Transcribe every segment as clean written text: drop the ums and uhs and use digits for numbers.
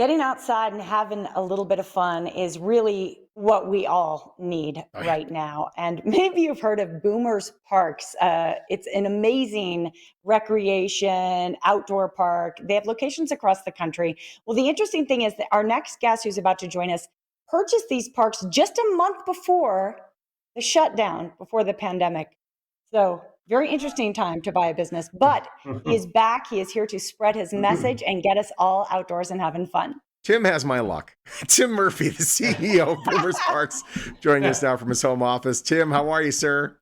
Getting outside and having a little bit of fun is really what we all need Oh yeah. right now. And maybe you've heard of Boomers Parks. It's an amazing recreation outdoor park. They have locations across the country. Well, the interesting thing is that our next guest who's about to join us purchased these parks just a month before the shutdown, before the pandemic. So, very interesting time to buy a business, but he is back. He is here to spread his message and get us all outdoors and having fun. Tim has my luck. Tim Murphy, the CEO of Boomers Parks, joining us now from his home office. Tim, how are you, sir?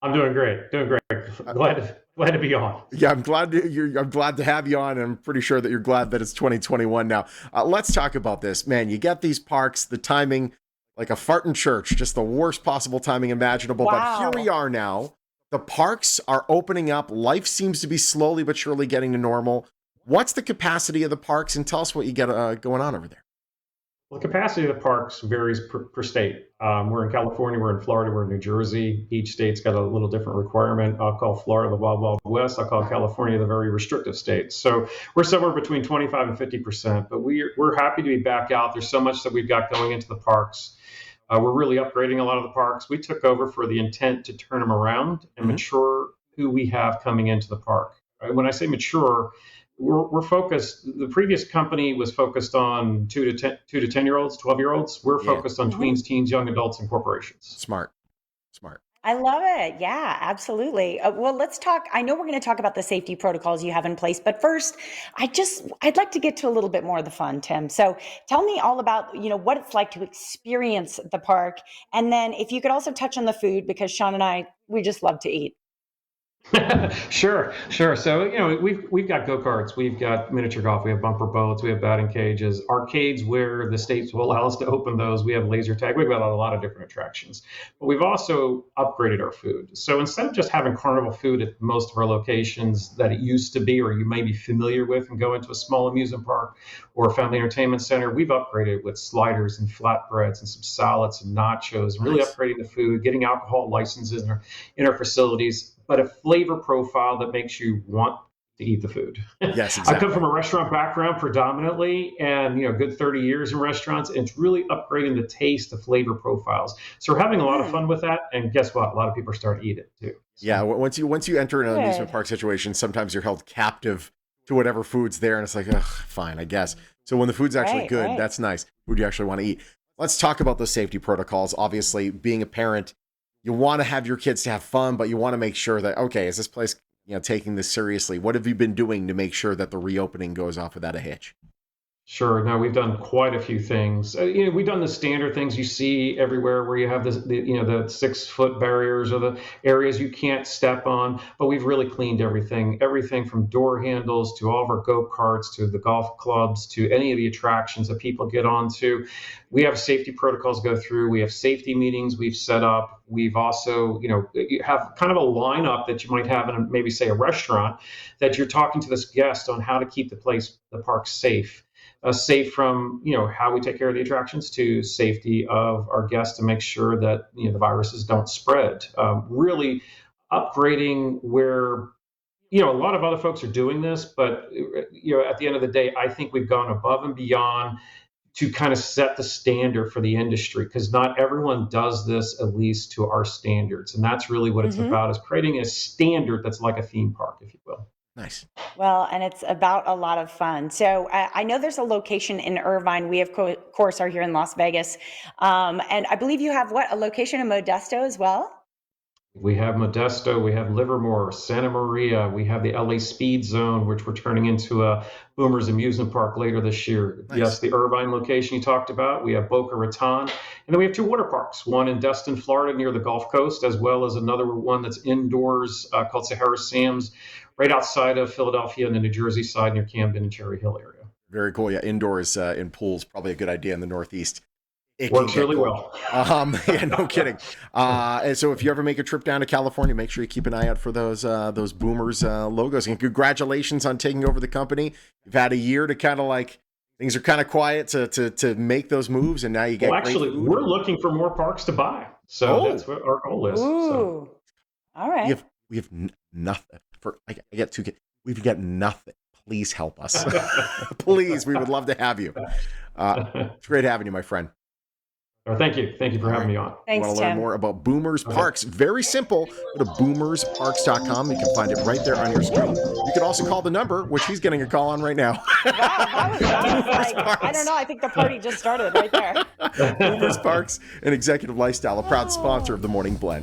I'm doing great. Doing great. Glad to be on. Yeah, I'm glad to have you on. And I'm pretty sure that you're glad that it's 2021 now. Let's talk about this, man. You get these parks, the timing, like a fart in church, just the worst possible timing imaginable. Wow. But here we are now. The parks are opening up. Life seems to be slowly but surely getting to normal. What's the capacity of the parks? And tell us what you get going on over there. Well, the capacity of the parks varies per state. We're in California, we're in Florida, we're in New Jersey. Each state's got a little different requirement. I'll call Florida the Wild Wild West. I'll call California the very restrictive state. So we're somewhere between 25 and 50%. But we're happy to be back out. There's so much that we've got going into the parks. We're really upgrading a lot of the parks. We took over for the intent to turn them around and mature who we have coming into the park. Right? When I say mature, we're focused. The previous company was focused on 2 to 10 year olds, 12-year olds. We're focused on tweens, teens, young adults, and corporations. Smart. I love it. Yeah, absolutely. Well, let's talk. I know we're going to talk about the safety protocols you have in place, but first, I'd like to get to a little bit more of the fun, Tim. So tell me all about, what it's like to experience the park. And then if you could also touch on the food, because Sean and I, we just love to eat. Sure. So we've got go-karts, we've got miniature golf, we have bumper boats, we have batting cages, arcades where the states will allow us to open those. We have laser tag. We've got a lot of different attractions, but we've also upgraded our food. So instead of just having carnival food at most of our locations that it used to be, or you may be familiar with, and go into a small amusement park or a family entertainment center, we've upgraded with sliders and flatbreads and some salads and nachos. Really upgrading the food, getting alcohol licenses in our facilities, but a flavor profile that makes you want to eat the food. Yes, exactly. I come from a restaurant background predominantly, and good 30 years in restaurants. And it's really upgrading the taste, the flavor profiles. So we're having a lot of fun with that. And guess what? A lot of people are starting to eat it too. So. Yeah, once you enter an amusement park situation, sometimes you're held captive to whatever food's there, and it's like, ugh, fine, I guess. So when the food's actually good, that's nice. Food you actually want to eat. Let's talk about those safety protocols. Obviously, being a parent, you want to have your kids to have fun, but you want to make sure that, okay, is this place, taking this seriously? What have you been doing to make sure that the reopening goes off without a hitch? Sure. No, we've done quite a few things. We've done the standard things you see everywhere, where you have the 6-foot barriers or the areas you can't step on. But we've really cleaned everything from door handles to all of our go-karts to the golf clubs to any of the attractions that people get onto. We have safety protocols go through. We have safety meetings we've set up. We've also, you have kind of a lineup that you might have in maybe say a restaurant, that you're talking to this guest on how to keep the park safe. Safe from how we take care of the attractions to safety of our guests to make sure that the viruses don't spread. Really upgrading where a lot of other folks are doing this, but at the end of the day, I think we've gone above and beyond to kind of set the standard for the industry, because not everyone does this, at least to our standards, and that's really what it's about, is creating a standard that's like a theme park, if you will. Nice. Well, and it's about a lot of fun. So I know there's a location in Irvine. We, of course, are here in Las Vegas. And I believe you have a location in Modesto as well? We have Modesto, we have Livermore, Santa Maria, we have the LA Speed Zone, which we're turning into a Boomers amusement park later this year. Nice. Yes, the Irvine location you talked about. We have Boca Raton. And then we have 2 water parks, one in Destin, Florida, near the Gulf Coast, as well as another one that's indoors called Sahara Sam's, right outside of Philadelphia in the New Jersey side near Camden and Cherry Hill area. Very cool. Yeah, indoors in pools, probably a good idea in the Northeast. It works really well. Yeah, no kidding. And so if you ever make a trip down to California, make sure you keep an eye out for those Boomers logos. And congratulations on taking over the company. You've had a year to kind of things are kind of quiet to make those moves, and now you get. Well, actually, we're looking for more parks to buy, so that's what our goal is. Ooh. So. All right. We have nothing for. I get 2 kids. We've got nothing please help us. Please, we would love to have you. It's great having you, my friend. Thank you. Thank you for having me on. Thanks, Want to Tim. learn more about Boomers Parks? Very simple. Go to boomersparks.com. You can find it right there on your screen. You can also call the number, which he's getting a call on right now. Wow, that was like, I don't know. I think the party just started right there. Boomers Parks and Executive Lifestyle, a proud sponsor of the Morning Blend.